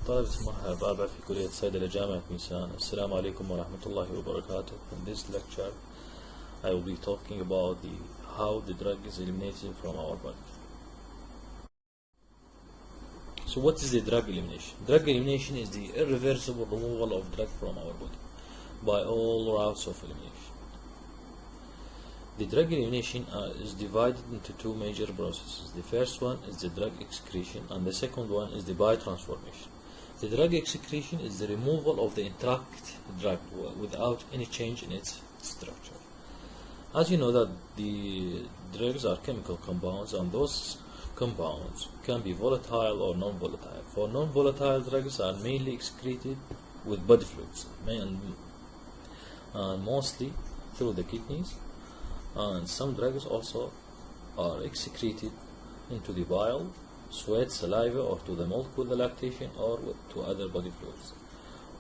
طلبة المرحلة الرابعة في كلية صيدلة جامعة ميسان. السلام عليكم ورحمة الله وبركاته. In this lecture I will be talking about how the drug is eliminated from our body. So what is the drug elimination? Drug elimination is the irreversible removal of drug from our body by all routes of elimination. The drug elimination is divided into two major processes. The first one is the drug excretion and the second one is the biotransformation. The drug excretion is the removal of the intact drug without any change in its structure. As you know that the drugs are chemical compounds, and those compounds can be volatile or non-volatile. For non-volatile drugs are mainly excreted with body fluids and mostly through the kidneys, and some drugs also are excreted into the bile, sweat, saliva, or to the milk with the lactation, or to other body fluids.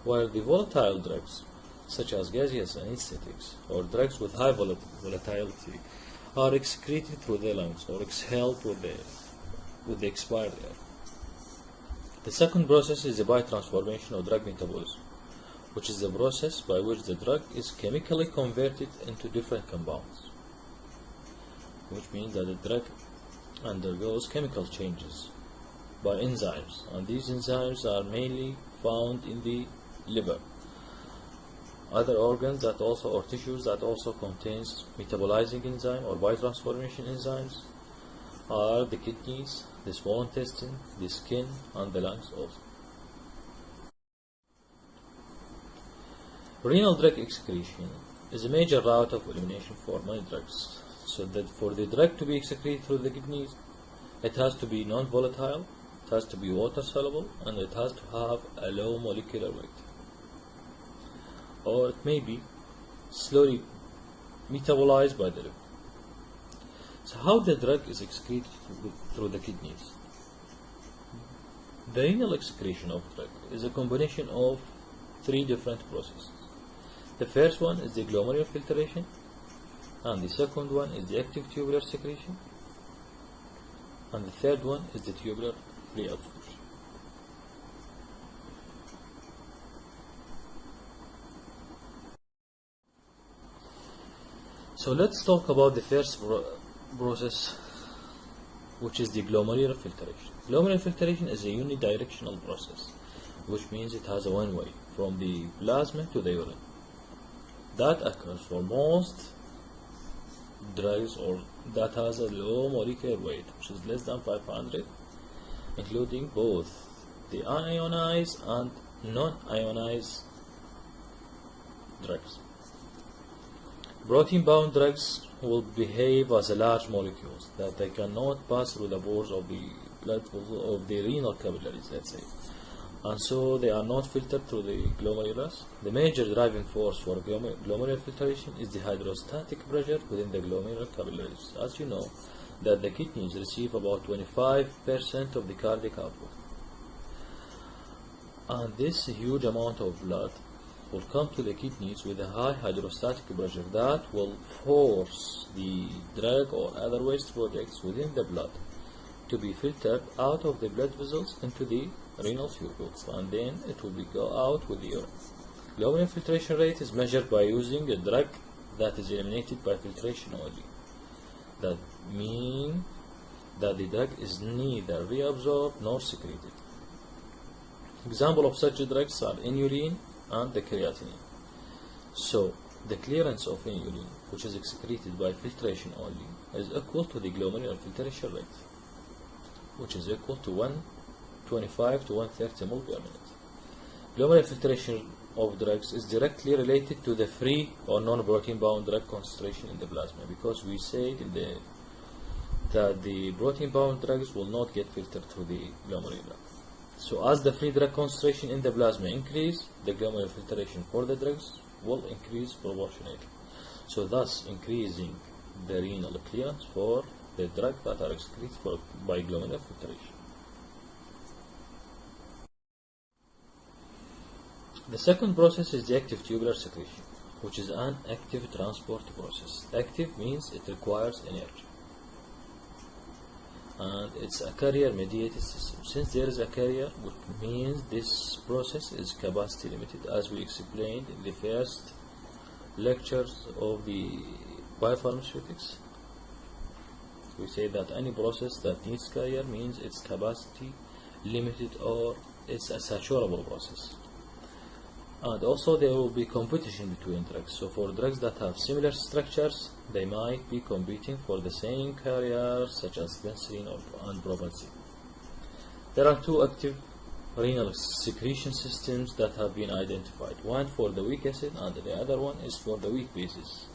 While the volatile drugs such as gaseous anesthetics or drugs with high volatility are excreted through the lungs or exhaled with the expired air. The second process is the biotransformation or drug metabolism, which is the process by which the drug is chemically converted into different compounds, which means that the drug undergoes chemical changes by enzymes, and these enzymes are mainly found in the liver. Other organs that also, or tissues that also contains metabolizing enzyme or biotransformation enzymes are the kidneys, the small intestine, the skin, and the lungs also. Renal drug excretion is a major route of elimination for many drugs. So that for the drug to be excreted through the kidneys, it has to be non-volatile, it has to be water soluble, and it has to have a low molecular weight. Or it may be slowly metabolized by the liver. So how the drug is excreted through the kidneys? The renal excretion of drug is a combination of three different processes. The first one is the glomerular filtration, and the second one is the active tubular secretion, and the third one is the tubular reabsorption. So let's talk about the first process, which is the glomerular filtration. Glomerular filtration is a unidirectional process, which means it has a one way from the plasma to the urine. That occurs for most drugs or that has a low molecular weight, which is less than 500, including both the ionized and non-ionized drugs. Protein-bound drugs will behave as large molecules that they cannot pass through the pores of the blood of the renal capillaries, let's say, and so they are not filtered through the glomerulus. The major driving force for glomerular filtration is the hydrostatic pressure within the glomerular capillaries. As you know, that the kidneys receive about 25% of the cardiac output, and this huge amount of blood will come to the kidneys with a high hydrostatic pressure that will force the drug or other waste products within the blood to be filtered out of the blood vessels into the renal tubules, and then it will go out with the urine. Glomerular filtration rate is measured by using a drug that is eliminated by filtration only. That means that the drug is neither reabsorbed nor secreted. Example of such drugs are inulin and the creatinine. So the clearance of inulin, which is excreted by filtration only, is equal to the glomerular filtration rate, which is equal to 125 to 130 ml per minute. Glomerular filtration of drugs is directly related to the free or non-protein bound drug concentration in the plasma, because we said that the protein bound drugs will not get filtered through the glomerula. So as the free drug concentration in the plasma increase, the glomerular filtration for the drugs will increase proportionately, so thus increasing the renal clearance for the drugs that are excreted by glomerular filtration. The second process is the active tubular secretion, which is an active transport process. Active means it requires energy. and it's a carrier mediated system. Since there is a carrier, which means this process is capacity limited, as we explained in the first lectures of the biopharmaceutics. We say that any process that needs carrier means it's capacity limited, or it's a saturable process. And also there will be competition between drugs. So for drugs that have similar structures, they might be competing for the same carrier, such as penicillin and propansin. There are two active renal secretion systems that have been identified. One for the weak acid and the other one is for the weak bases.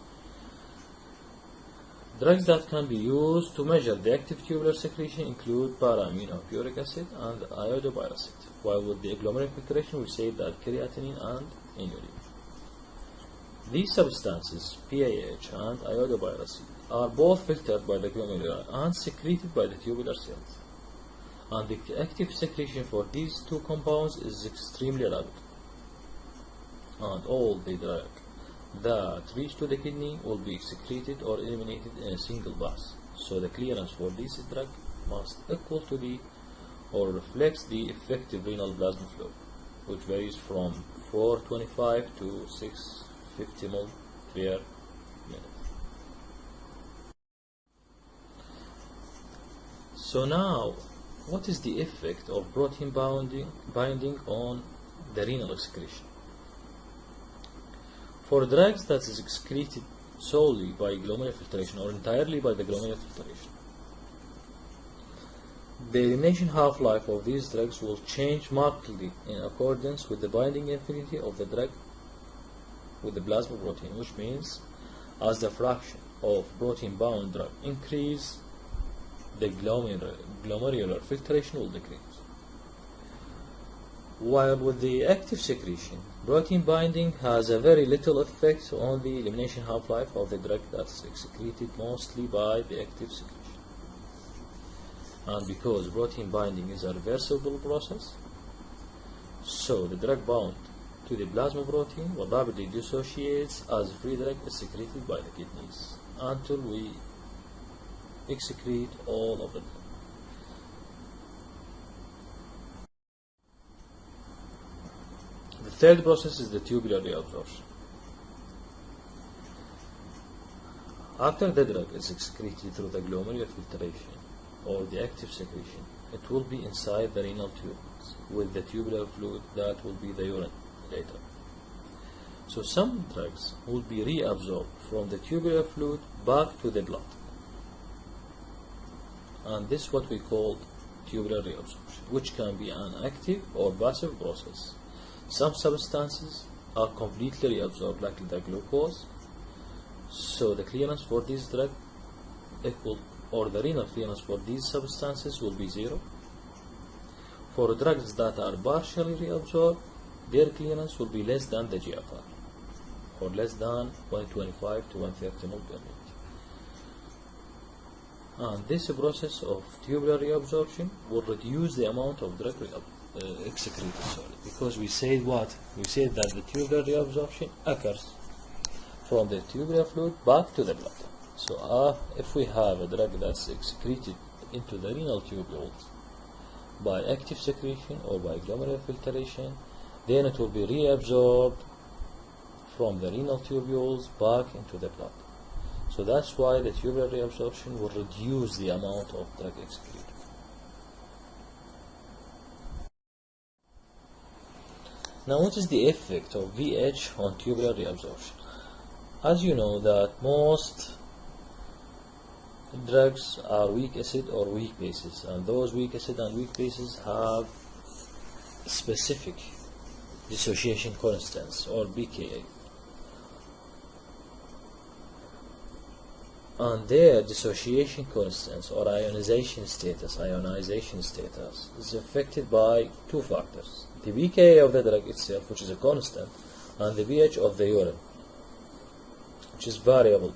Drugs that can be used to measure the active tubular secretion include para-aminopuric acid and iodobilacid, while with the glomerular filtration we say that creatinine and inulin. These substances, PAH and iodobilacid, are both filtered by the glomerular and secreted by the tubular cells. And the active secretion for these two compounds is extremely rapid. And all the drug that reach to the kidney will be excreted or eliminated in a single pass. So the clearance for this drug must equal to the or reflects the effective renal plasma flow, which varies from 425 to 650 ml per minute. So now, what is the effect of protein binding on the renal excretion? For drugs that is excreted solely by glomerular filtration or entirely by the glomerular filtration, the elimination half-life of these drugs will change markedly in accordance with the binding affinity of the drug with the plasma protein, which means as the fraction of protein-bound drug increase, the glomerular filtration will decrease. While with the active secretion, protein binding has a very little effect on the elimination half-life of the drug that is excreted mostly by the active secretion. And because protein binding is a reversible process, so the drug bound to the plasma protein will rapidly dissociates as free drug is secreted by the kidneys until we excrete all of it. The third process is the tubular reabsorption. After the drug is excreted through the glomerular filtration or the active secretion, it will be inside the renal tubes with the tubular fluid that will be the urine later. So some drugs will be reabsorbed from the tubular fluid back to the blood. And this is what we call tubular reabsorption, which can be an active or passive process. Some substances are completely reabsorbed, like the glucose, so the clearance for this drug equal, or the renal clearance for these substances will be 0. For drugs that are partially reabsorbed, their clearance will be less than the GFR, or less than 125 to 130 ml per minute. And this process of tubular reabsorption will reduce the amount of drug excreted, because we said what? We said that the tubular reabsorption occurs from the tubular fluid back to the blood. So if we have a drug that's excreted into the renal tubules by active secretion or by glomerular filtration, then it will be reabsorbed from the renal tubules back into the blood. So that's why the tubular reabsorption will reduce the amount of drug excreted. Now, what is the effect of VH on tubular reabsorption? As you know that most drugs are weak acid or weak bases, and those weak acid and weak bases have specific dissociation constants, or pKa. And their dissociation constants or ionization status is affected by two factors: the pKa of the drug itself, which is a constant, and the pH of the urine, which is variable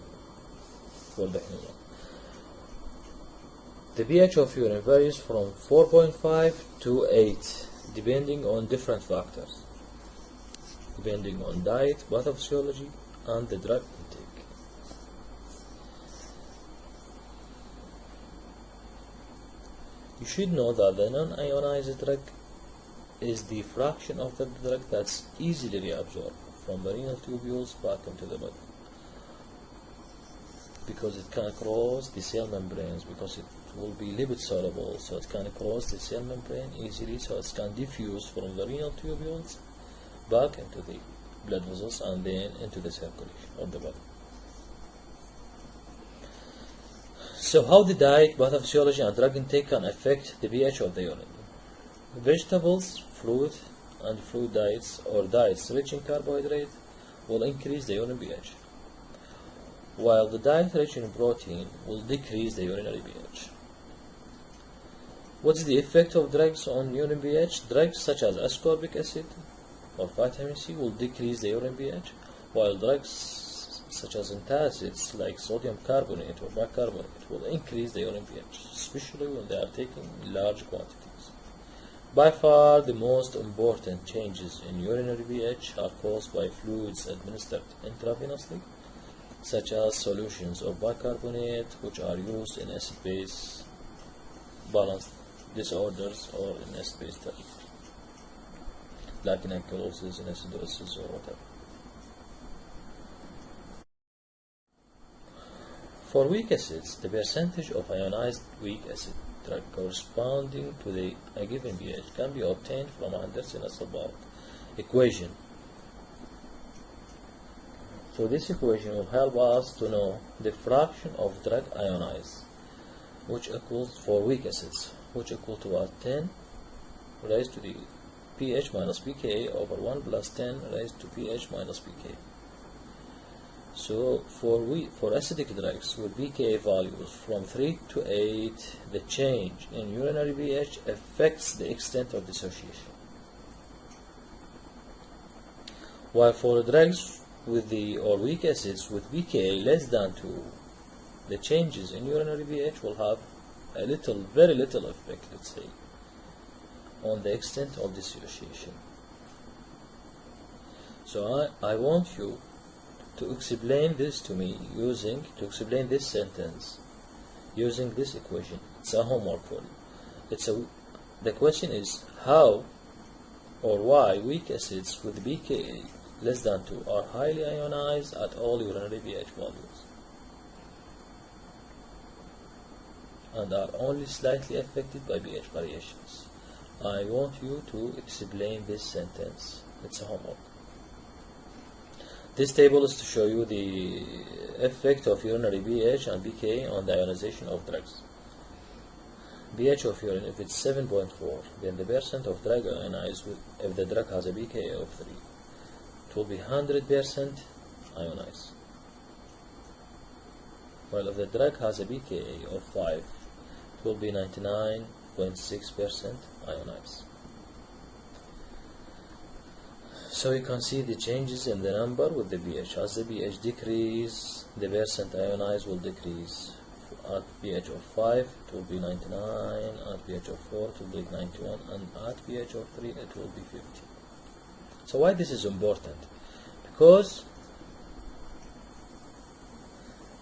for the human. The pH of urine varies from 4.5 to 8 depending on different factors, depending on diet, pathophysiology, and the drug intake. You should know that the non-ionized drug is the fraction of the drug that's easily reabsorbed from the renal tubules back into the body, because it can cross the cell membranes, because it will be lipid soluble, so it can cross the cell membrane easily, so it can diffuse from the renal tubules back into the blood vessels and then into the circulation of the body. So how the diet, pathophysiology and drug intake can affect the pH of the urine. Vegetables, fruit and fruit diets or diets rich in carbohydrate will increase the urine pH, while the diet rich in protein will decrease the urinary pH. What is the effect of drugs on urine pH? Drugs such as ascorbic acid or vitamin C will decrease the urine pH, while drugs such as antacids like sodium carbonate or bicarbonate will increase the urine pH, especially when they are taken in large quantities. By far, the most important changes in urinary pH are caused by fluids administered intravenously, such as solutions of bicarbonate, which are used in acid-base balance disorders or in acid-base therapy, like in alkalosis, in acidosis, or whatever. For weak acids, the percentage of ionized weak acid drug corresponding to a given pH can be obtained from Anderson-Sabart equation. So this equation will help us to know the fraction of drug ionized, which equals for weak acids, which equal to 10 raised to the pH minus pKa over 1 plus 10 raised to pH minus pKa. So for acidic drugs with pKa values from 3 to 8, the change in urinary pH affects the extent of dissociation. While for drugs with weak acids with pKa less than 2, the changes in urinary pH will have a very little effect, let's say, on the extent of dissociation. So I want you to explain this to me to explain this sentence using this equation. It's a homework for you. The question is how or why weak acids with pKa less than 2 are highly ionized at all urinary pH values and are only slightly affected by pH variations. I want you to explain this sentence. It's a homework. This table is to show you the effect of urinary pH and pKa on the ionization of drugs. pH of urine, if it's 7.4, then the percent of drug ionized if the drug has a pKa of 3. It will be 100% ionized. While if the drug has a pKa of 5, it will be 99.6% ionized. So you can see the changes in the number with the pH. As the pH decreases, the percent ionized will decrease. At pH of 5, it will be 99, at pH of 4, it will be 91, and at pH of 3, it will be 50. So why this is important? Because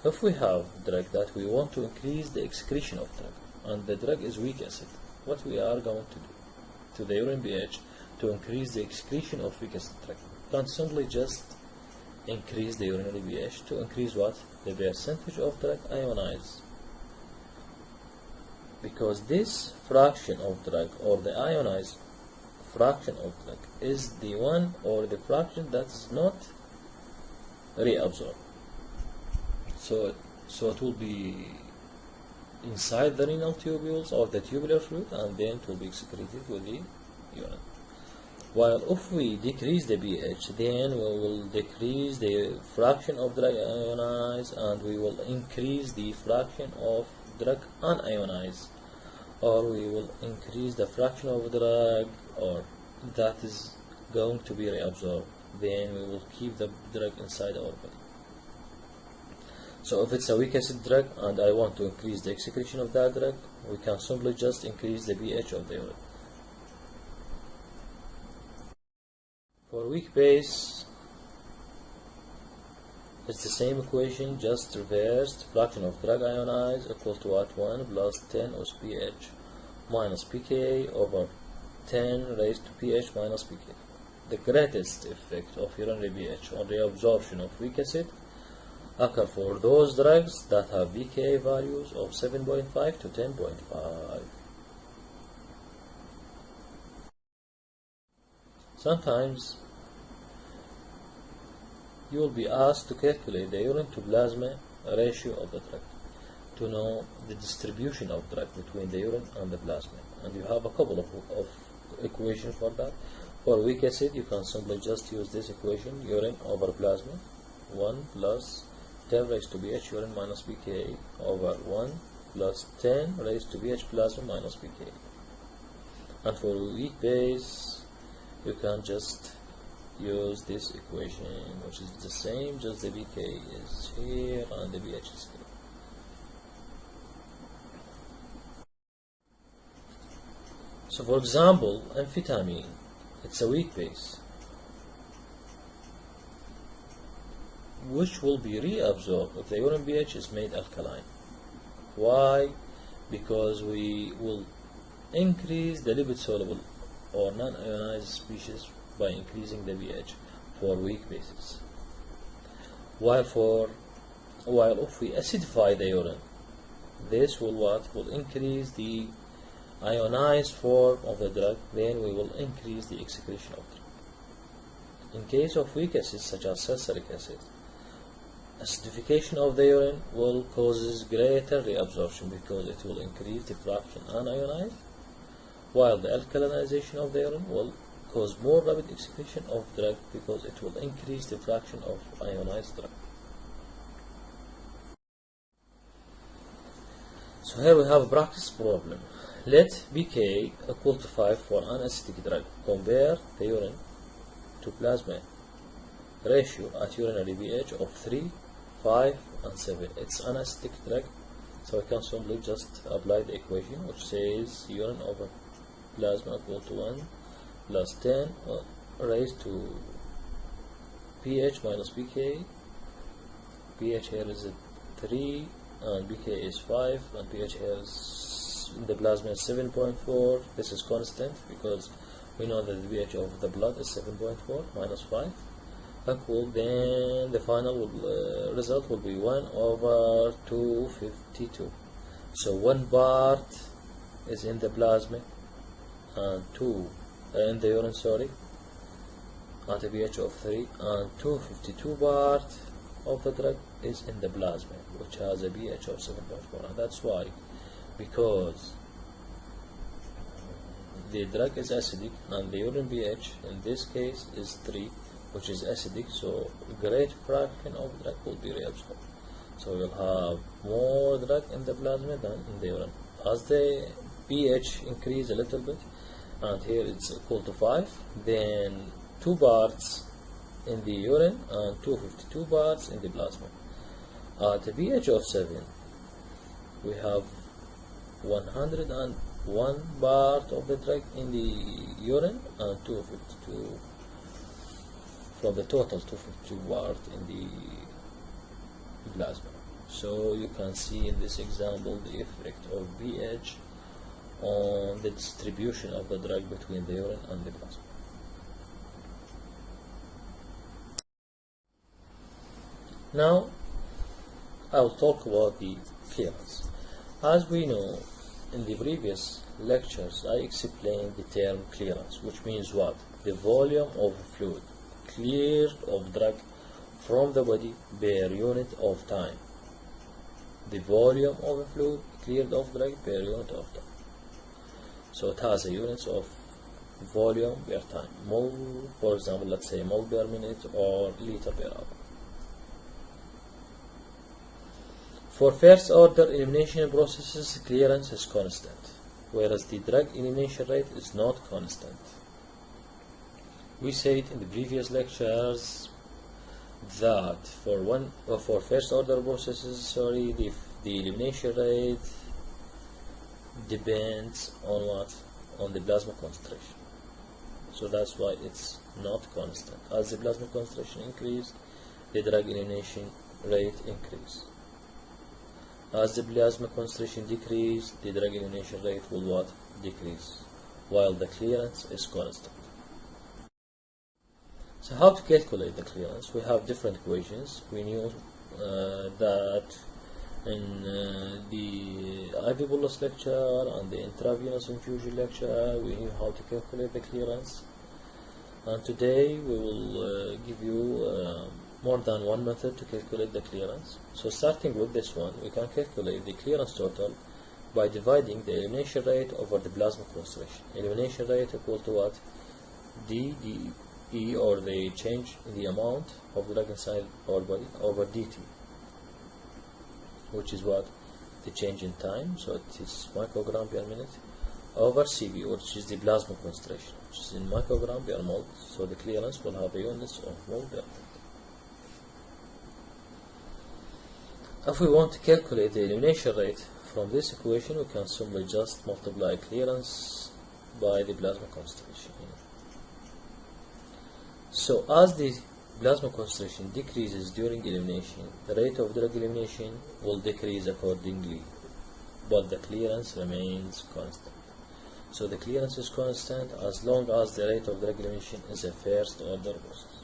if we have drug that we want to increase the excretion of drug, and the drug is weak acid, what we are going to do to the urine pH to increase the excretion of weak acid drug? We can simply just increase the urinary pH to increase what? The percentage of drug ionized. Because this fraction of drug, or the ionized fraction of drug, is the one or the fraction that is not reabsorbed. So it will be inside the renal tubules or the tubular fluid, and then it will be excreted with the urine. While if we decrease the pH, then we will decrease the fraction of drug ionized, and we will increase the fraction of drug unionized, or we will increase the fraction of drug or that is going to be reabsorbed. Then we will keep the drug inside our body. So if it's a weak acid drug and I want to increase the excretion of that drug, we can simply just increase the pH of the urine. For weak base, it's the same equation, just reversed. Fraction of drug ionized equal to what? 1 plus 10 OS pH minus pK over 10 raised to pH minus pK. The greatest effect of urinary pH on reabsorption of weak acid occur for those drugs that have pK values of 7.5 to 10.5. Sometimes you will be asked to calculate the urine to plasma ratio of the drug to know the distribution of drug between the urine and the plasma, and you have a couple of equations for that. For weak acid, you can simply just use this equation: urine over plasma, 1 plus 10 raised to pH urine minus pK over 1 plus 10 raised to pH plasma minus pK. And for weak base, you can just use this equation, which is the same, just the pK is here and the pH is here. So for example, amphetamine, it's a weak base, which will be reabsorbed if the urine pH is made alkaline. Why? Because we will increase the lipid soluble or non-ionized species by increasing the pH for weak bases. While if we acidify the urine, this will increase the ionized form of the drug, then we will increase the excretion of drug. In case of weak acids such as sulfuric acid, acidification of the urine will cause greater reabsorption because it will increase the fraction unionized, while the alkalinization of the urine will cause more rapid excretion of drug because it will increase the fraction of ionized drug. So here we have a practice problem. Let pK equal to 5 for an acidic drug. Compare the urine to plasma ratio at urinary pH of 3, 5, and 7. It's an acidic drug, so I can simply just apply the equation which says urine over plasma equal to 1 plus 10 raised to pH minus pK. pH here is 3 and pK is 5, and pH here is in the plasma is 7.4. This is constant because we know that the pH of the blood is 7.4 minus 5 equal, then the final result will be 1 over 252. So 1 part is in the plasma and 2 in the urine, sorry, at a pH of 3, and 252 part of the drug is in the plasma, which has a pH of 7.4, and that's why, because the drug is acidic and the urine pH in this case is 3, which is acidic, so great fraction of drug will be reabsorbed. So you'll have more drug in the plasma than in the urine. As the pH increase a little bit, and here it's equal to 5, then 2 parts in the urine and 252 parts in the plasma. At a pH of 7, we have 101 part of the drug in the urine and 252 from the total 252 part in the plasma. So you can see in this example the effect of pH on the distribution of the drug between the urine and the plasma. Now I'll talk about the clearance. As we know, in the previous lectures I explained the term clearance, which means what? The volume of fluid cleared of drug from the body per unit of time. The volume of a fluid cleared of drug per unit of time. So it has a units of volume per time. Mole, for example, let's say mole per minute or liter per hour. For first order elimination processes, clearance is constant, whereas the drug elimination rate is not constant. We said in the previous lectures that for first order processes, the elimination rate depends on what? On the plasma concentration. So that's why it's not constant. As the plasma concentration increases, the drug elimination rate increases. As the plasma concentration decreases, the drug elimination rate will what? Decrease, while the clearance is constant. So how to calculate the clearance? We have different equations. We knew that in the IV bolus lecture and the intravenous infusion lecture, we knew how to calculate the clearance. And today we will give you more than one method to calculate the clearance. So starting with this one, we can calculate the clearance total by dividing the elimination rate over the plasma concentration. Elimination rate equal to what? DE, or the change in the amount of the drug inside our body, over DT, which is what? The change in time, so it is microgram per minute, over CV, which is the plasma concentration, which is in microgram per mole. So the clearance will have a units of mole per minute. If we want to calculate the elimination rate from this equation, we can simply just multiply clearance by the plasma concentration. So as the plasma concentration decreases during elimination, the rate of drug elimination will decrease accordingly, but the clearance remains constant. So the clearance is constant as long as the rate of drug elimination is a first order process.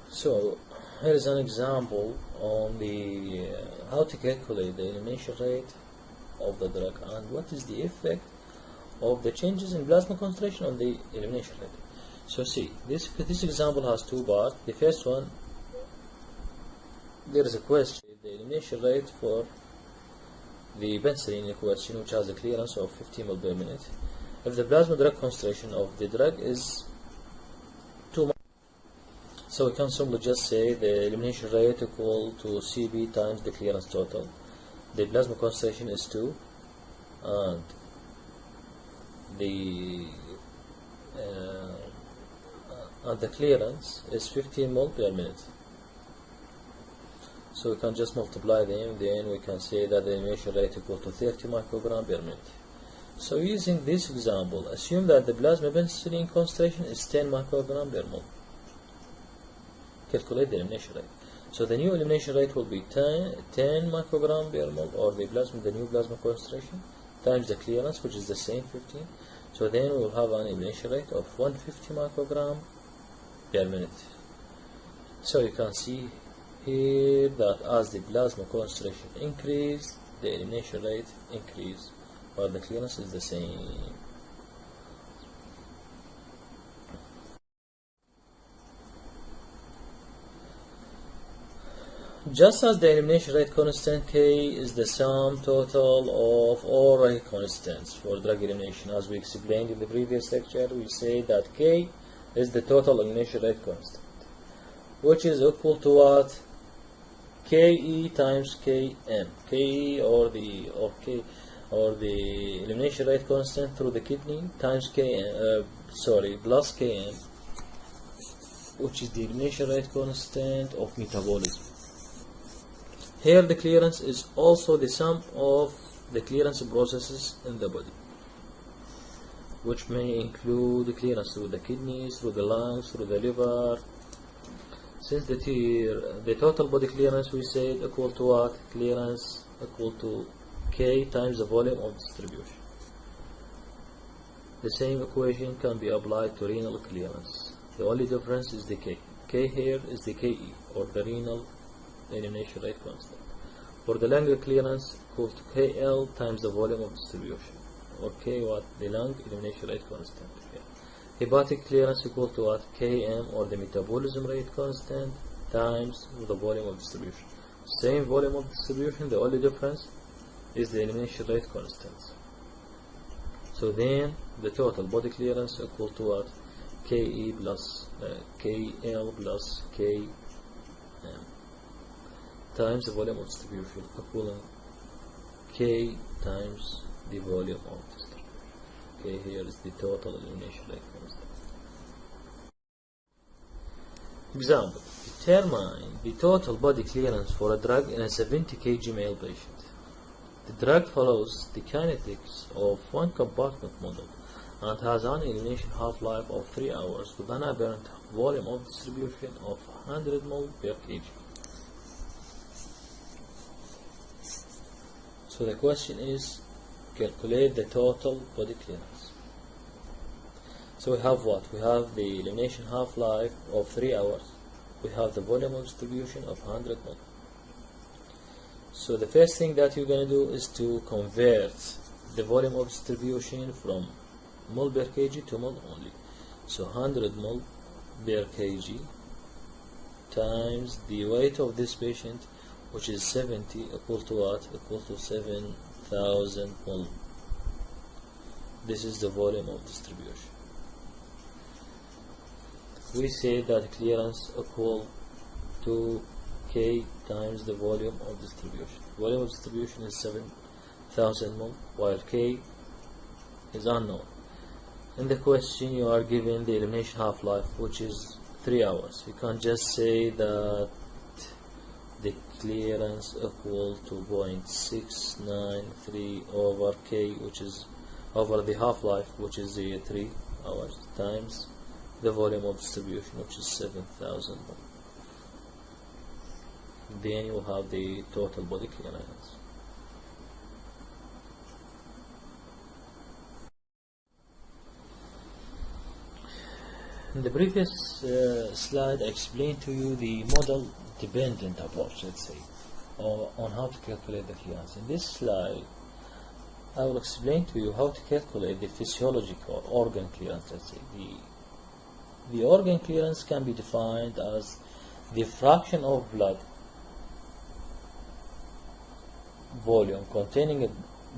So here is an example on the how to calculate the elimination rate of the drug and what is the effect of the changes in plasma concentration on the elimination rate. So see, this example has two parts. The first one, there is a question, the elimination rate for the penicillin in question, which has a clearance of 50 ml per minute. If the plasma drug concentration of the drug is 2 ml, so we can simply just say the elimination rate equal to CB times the clearance total. The plasma concentration is 2, and the clearance is 15 ml per minute. So we can just multiply them, then we can say that the elimination rate equal to 30 microgram per minute. So using this example, assume that the plasma penicillin concentration is 10 microgram per mole. Calculate the elimination rate. So the new elimination rate will be 10 microgram per mole, or the new plasma concentration, times the clearance, which is the same 15. So then we will have an elimination rate of 150 microgram per minute. So you can see here that as the plasma concentration increase, the elimination rate increase, while the clearance is the same. Just as the elimination rate constant K is the sum total of all rate constants for drug elimination, as we explained in the previous lecture, we say that K is the total elimination rate constant, which is equal to what? Ke times Km. Ke or the elimination rate constant through the kidney times plus Km, which is the elimination rate constant of metabolism. Here the clearance is also the sum of the clearance processes in the body, which may include the clearance through the kidneys, through the lungs, through the liver. Since the total body clearance, we said equal to what? Clearance equal to K times the volume of distribution. The same equation can be applied to renal clearance. The only difference is the K. K here is the Ke, or the renal elimination rate constant. For the lung clearance equal to KL times the volume of distribution, or K what? The lung elimination rate constant. Hepatic clearance equal to what? Km, or the metabolism rate constant, times the volume of distribution. Same volume of distribution, the only difference is the elimination rate constant. So then the total body clearance equal to what? Ke plus KL plus Km times the volume of distribution, equaling K times the volume of distribution. K here is the total elimination rate constant. Example: determine the total body clearance for a drug in a 70 kg male patient. The drug follows the kinetics of one compartment model and has an elimination half-life of 3 hours with an apparent volume of distribution of 100 mol per kg. So the question is, calculate the total body clearance. So we have what? We have the elimination half-life of 3 hours. We have the volume of distribution of 100 mol. So the first thing that you're going to do is to convert the volume of distribution from mol per kg to mol only. So 100 mol per kg times the weight of this patient, which is 70, equal to what? Equal to 7,000 mol. This is the volume of distribution. We say that clearance equal to K times the volume of distribution. Volume of distribution is 7,000 mol, while K is unknown. In the question you are given the elimination half-life, which is 3 hours. You can't just say that the clearance equal to 0.693 over K, which is over the half-life, which is the 3 hours, times the volume of distribution, which is 7,000 mol. Then you have the total body clearance. In the previous slide, I explained to you the model dependent approach, let's say, on how to calculate the clearance. In this slide, I will explain to you how to calculate the physiological organ clearance, let's say. The organ clearance can be defined as the fraction of blood volume containing a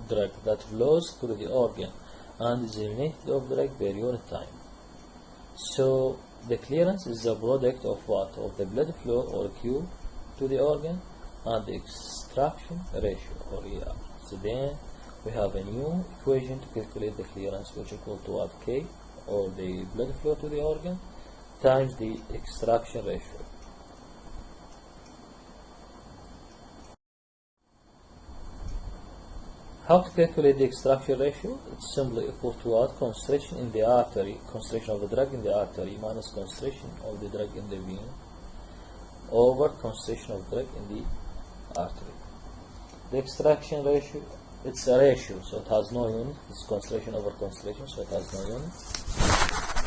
drug that flows through the organ and is eliminated of drug per unit time. So the clearance is the product of what? Of the blood flow, or Q, to the organ, and the extraction ratio, or ER. So then we have a new equation to calculate the clearance, which is equal to what? K, or the blood flow to the organ, times the extraction ratio. How to calculate the extraction ratio? It's simply equal to what? Concentration in the artery, concentration of the drug in the artery minus concentration of the drug in the vein over concentration of drug in the artery. The extraction ratio, it's a ratio, so it has no unit. It's concentration over concentration, so it has no unit.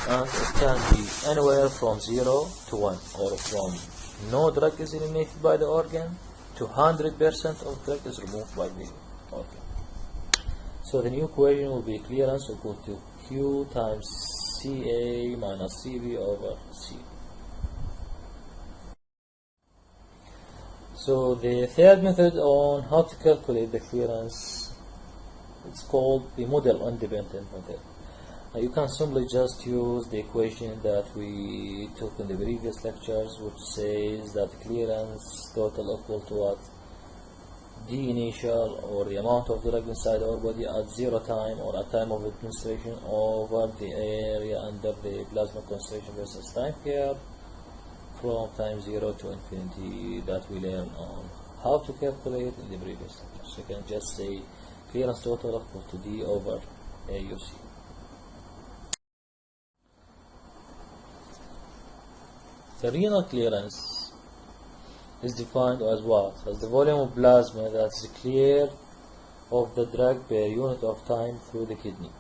And it can be anywhere from 0 to 1, or from no drug is eliminated by the organ to 100% of drug is removed by the organ. So the new equation will be clearance equal to Q times CA minus CV over C. So the third method on how to calculate the clearance, it's called the model independent method. You can simply just use the equation that we took in the previous lectures, which says that clearance total equal to what? D initial, or the amount of drug inside our body at 0 time, or at time of administration, over the area under the plasma concentration versus time curve from time 0 to infinity, that we learn on how to calculate in the previous lecture. So you can just say clearance total equal to D over AUC. The renal clearance is defined as what? As the volume of plasma that's cleared of the drug per unit of time through the kidney.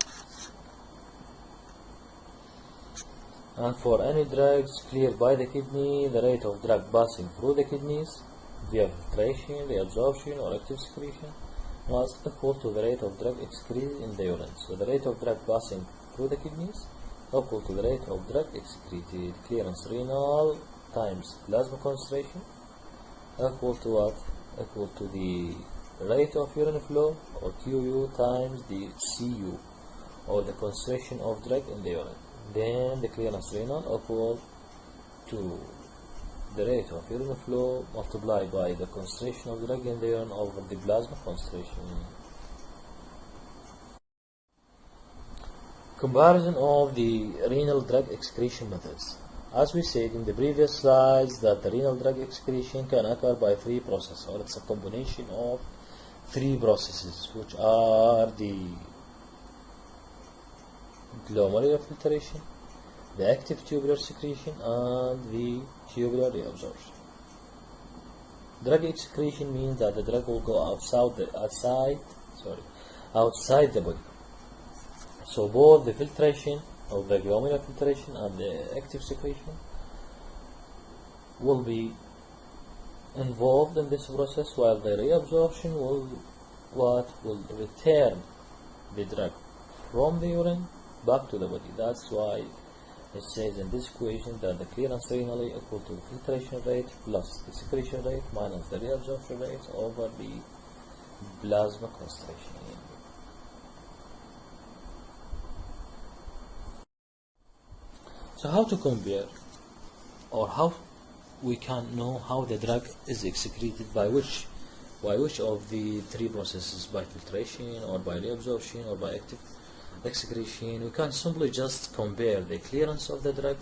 And for any drugs cleared by the kidney, the rate of drug passing through the kidneys via filtration, reabsorption, or active secretion was equal to the rate of drug excreted in the urine. So the rate of drug passing through the kidneys equal to the rate of drug excreted. Clearance renal times plasma concentration equal to what? Equal to the rate of urine flow, or QU, times the CU, or the concentration of drug in the urine. Then the clearance renal equal to the rate of urine flow multiplied by the concentration of drug in the urine over the plasma concentration. Comparison of the renal drug excretion methods. As we said in the previous slides, that the renal drug excretion can occur by 3 processes, or it's a combination of 3 processes, which are the glomerular filtration, the active tubular secretion and the tubular reabsorption. Drug excretion means that the drug will go outside the body. So both the filtration of the glomerular filtration and the active secretion will be involved in this process, while the reabsorption will return the drug from the urine back to the body. That's why it says in this equation that the clearance renally equal to the filtration rate plus the secretion rate minus the reabsorption rate over the plasma concentration. So how to compare, or how we can know how the drug is excreted by which of the three processes, by filtration or by reabsorption or by active excretion? We can simply just compare the clearance of the drug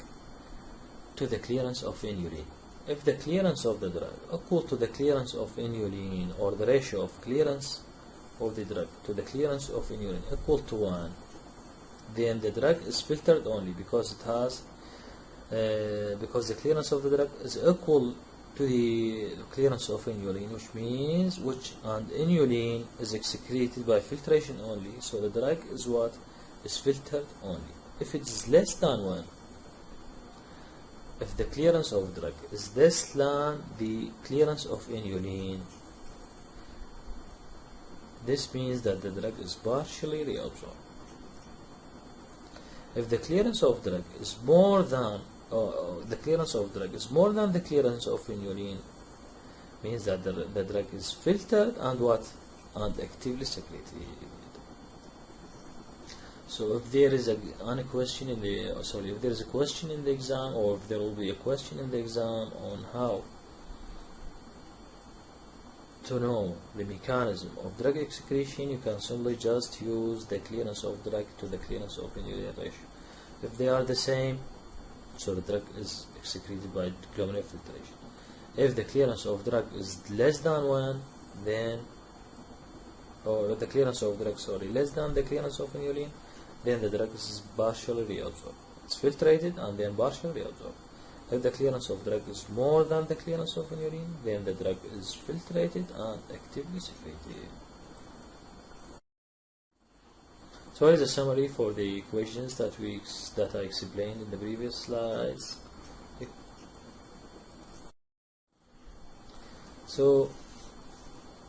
to the clearance of inulin. If the clearance of the drug equal to the clearance of inulin, or the ratio of clearance of the drug to the clearance of inulin equal to 1, then the drug is filtered only, because it has because the clearance of the drug is equal to the clearance of inulin, which means and inulin is excreted by filtration only, so the drug is filtered only. If it is less than 1, if the clearance of the drug is less than the clearance of inulin, this means that the drug is partially reabsorbed. If the clearance of the drug is more than the clearance of the drug is more than the clearance of inulin, means that the drug is filtered and actively secreted. So if there is a question in the if there is a question in the exam, or if there will be a question in the exam on how to know the mechanism of drug excretion, you can simply just use the clearance of drug to the clearance of inulin ratio. If they are the same, so the drug is excreted by glomerular filtration. If the clearance of drug is less than 1, then, or the clearance of drug, less than the clearance of inulin, then the drug is partially reabsorbed. It's filtrated and then partially reabsorbed. If the clearance of drug is more than the clearance of inulin, then the drug is filtrated and actively secreted. So here is a summary for the equations that I explained in the previous slides. So,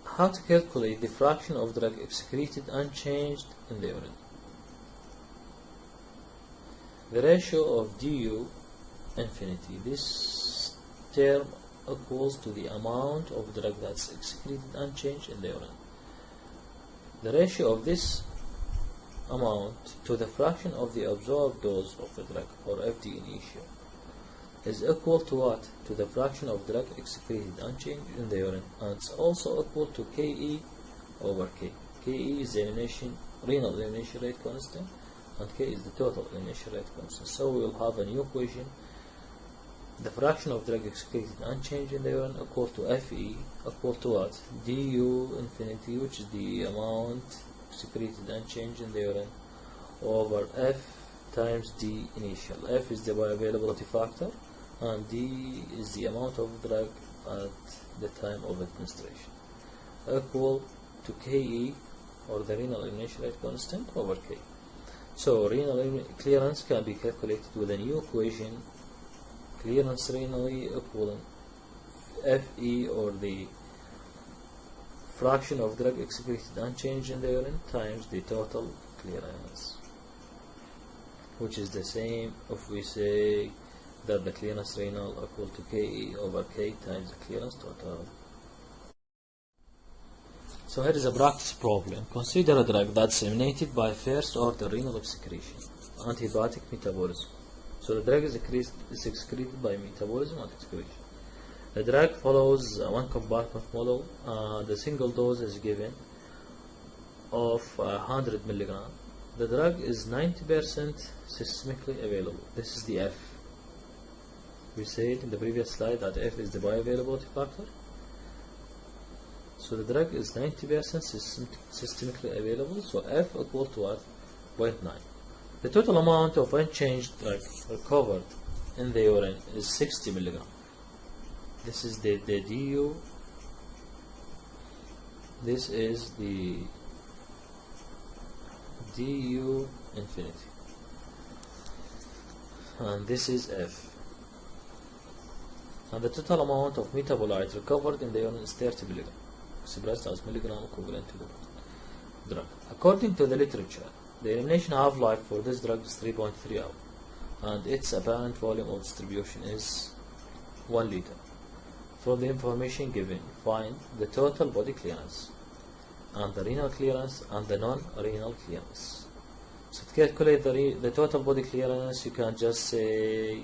how to calculate the fraction of drug excreted unchanged in the urine? The ratio of du infinity, this term equals to the amount of drug that's excreted unchanged in the urine. The ratio of this amount to the fraction of the absorbed dose of the drug, or FD initial, is equal to what? To the fraction of drug excreted unchanged in the urine, and it's also equal to Ke over K. Ke is the renal elimination rate constant, and K is the total elimination rate constant. So we will have a new equation. The fraction of drug excreted unchanged in the urine equal to Fe equal to what? Du infinity, which is the amount secreted unchanged in the urine, over F times D initial. F is the bioavailability factor, and D is the amount of drug at the time of administration, equal to Ke, or the renal elimination rate constant, over K. So renal clearance can be calculated with a new equation, clearance renally equivalent Fe, or the fraction of drug excreted unchanged in the urine, times the total clearance, which is the same if we say that the clearance renal equal to Ke over K times the clearance total. So here is a practice problem. Consider a drug that's eliminated by first order renal excretion, antibiotic metabolism. So the drug is excreted by metabolism and excretion. The drug follows a one compartment model. The single dose is given of 100 milligram. The drug is 90% systemically available. This is the F. We said in the previous slide that F is the bioavailability factor. So the drug is 90% systemically available. So F equal to what? 0.9. The total amount of unchanged drug recovered in the urine is 60 milligram. This is the DU. This is the DU infinity, and this is F. And the total amount of metabolite recovered in the urine is 30 milligram, expressed as milligram equivalent to the drug. According to the literature, the elimination half-life for this drug is 3.3 hours, and its apparent volume of distribution is 1 liter. From the information given, find the total body clearance, and the renal clearance, and the non-renal clearance. So to calculate the total body clearance, you can just say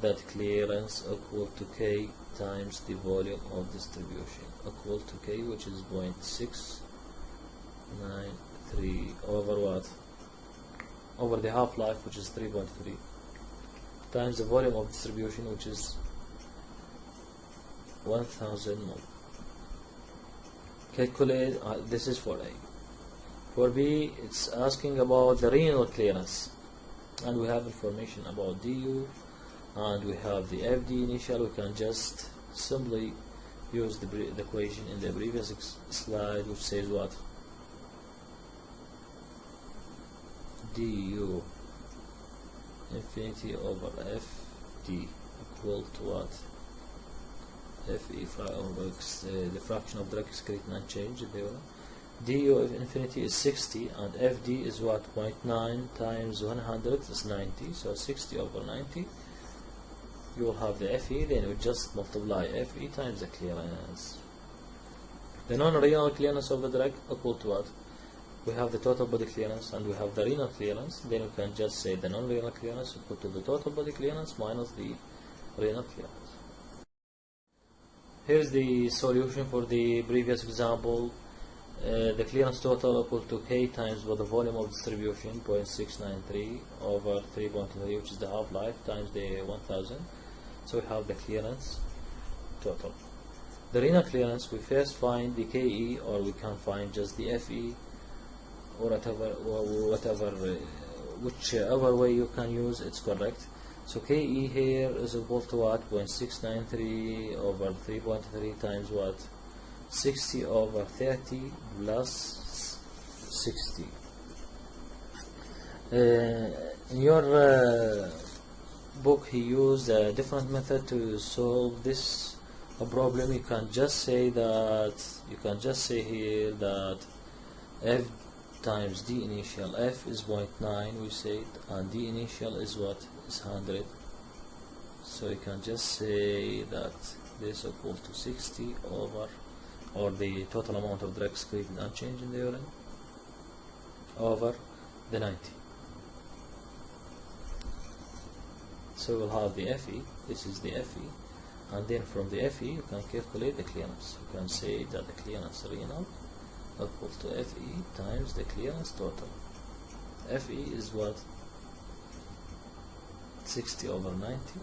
that clearance equal to K times the volume of distribution, equal to K, which is 0.693 over what? Over the half-life, which is 3.3, times the volume of distribution, which is 1000 mol. Calculate, this is for A. For B, it's asking about the renal clearance, and we have information about DU, and we have the FD initial. We can just simply use the equation in the previous slide, which says what? DU infinity over FD equal to what? FE, the fraction of drug excreted unchanged. DU infinity is 60, and FD is what? 0.9 times 100 is 90, so 60 over 90. You will have the FE, then you just multiply FE times the clearance. The non-renal clearance of the drug equal to what? We have the total body clearance, and we have the renal clearance. Then we can just say the non-renal clearance equal to the total body clearance minus the renal clearance. Here's the solution for the previous example. The clearance total equal to K times the volume of distribution, 0.693 over 3.3, which is the half-life, times the 1000. So we have the clearance total. The renal clearance, we first find the KE, or we can find just the FE, or whichever way you can use, it's correct. So KE here is equal to what? 0.693 over 3.3 times what? 60 over 30 plus 60. In your book, he used a different method to solve this problem. You can just say that, you can just say here that F times D initial, F is 0.9 we said, and D initial is what? Is 100. So you can just say that this equal to 60 over, or the total amount of drug excreted unchanged in the urine, over the 90. So we'll have the FE, this is the FE, and then from the FE you can calculate the clearance. You can say that the clearance renal equal to FE times the clearance total. FE is what? 60 over 90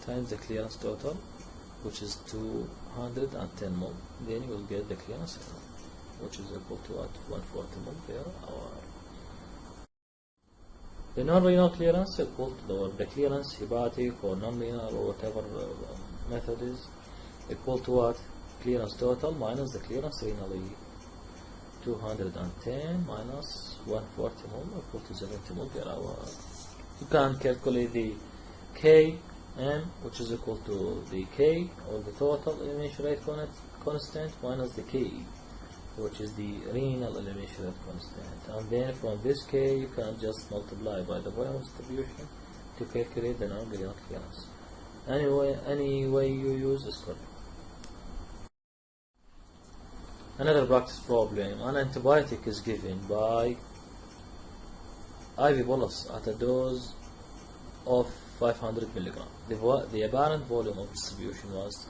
times the clearance total, which is 210 mol. Then you will get the clearance renal, which is equal to what? 140 mol per hour. The non-renal clearance equal to the clearance hepatic or non-renal or whatever method is equal to what? Clearance total minus the clearance renally. 210 minus 140 mol equal to 70 mol per hour. You can calculate the Km, which is equal to the K, or the total elimination rate constant, minus the Ke, which is the renal elimination rate constant. And then from this K, you can just multiply by the volume distribution to calculate the non-renal clearance. Any way you use is correct. Another practice problem. An antibiotic is given by IV bolus at a dose of 500 milligram. The apparent volume of distribution was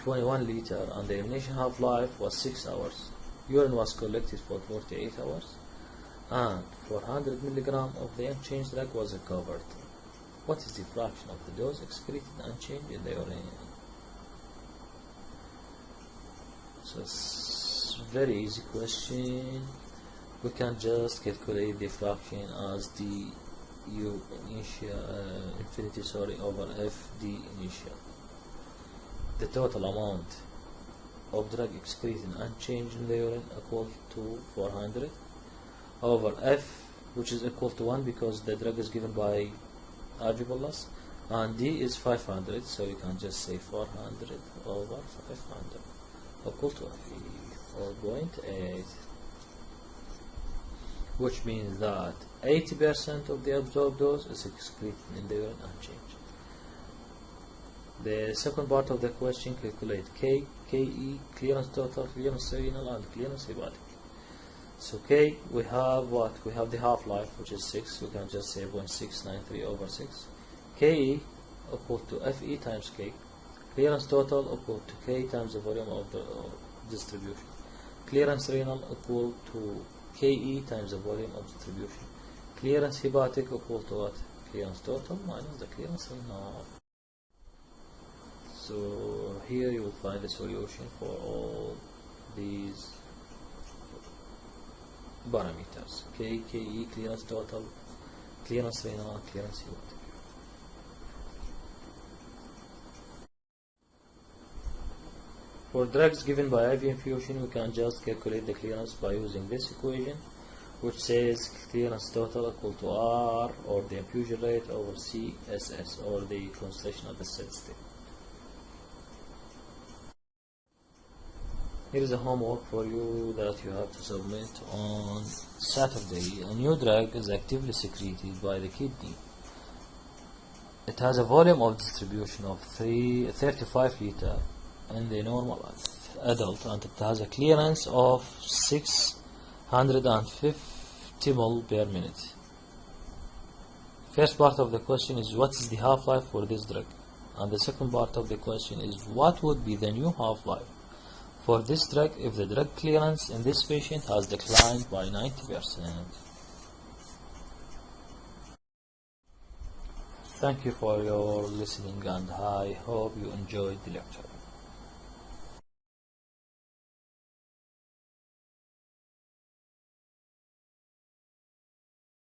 21 liter, and the elimination half-life was 6 hours. Urine was collected for 48 hours, and 400 milligram of the unchanged drug was recovered. What is the fraction of the dose excreted unchanged in the urine? So it's a very easy question. we can just calculate the fraction as the U initial infinity over F D initial. The total amount of drug excreted unchanged in the urine equal to 400 over F, which is equal to 1 because the drug is given by IV bolus, and D is 500, so you can just say 400 over 500 equal to FE, 4.8, which means that 80% of the absorbed dose is excreted in the urine unchanged. The second part of the question, calculate K, KE, clearance total, clearance renal, and clearance hepatic. So K, we have what? We have the half-life, which is 6. We can just say 0.693 over 6. KE equal to FE times K. Clearance total equal to K times the volume of the distribution. Clearance renal equal to KE times the volume of distribution. Clearance hepatic equal to what? Clearance total minus the clearance renal. So here you will find the solution for all these parameters: K, KE, clearance total, clearance renal, clearance hepatic. For drugs given by IV infusion, we can just calculate the clearance by using this equation, which says clearance total equal to R, or the infusion rate, over CSS, or the concentration of the cell state. Here is a homework for you that you have to submit on Saturday. A new drug is actively secreted by the kidney. It has a volume of distribution of 35 liters in the normal adult, and it has a clearance of 650 ml per minute. First part of the question is what is the half-life for this drug, and the second part of the question is what would be the new half-life for this drug if the drug clearance in this patient has declined by 90%. Thank you for your listening, and I hope you enjoyed the lecture.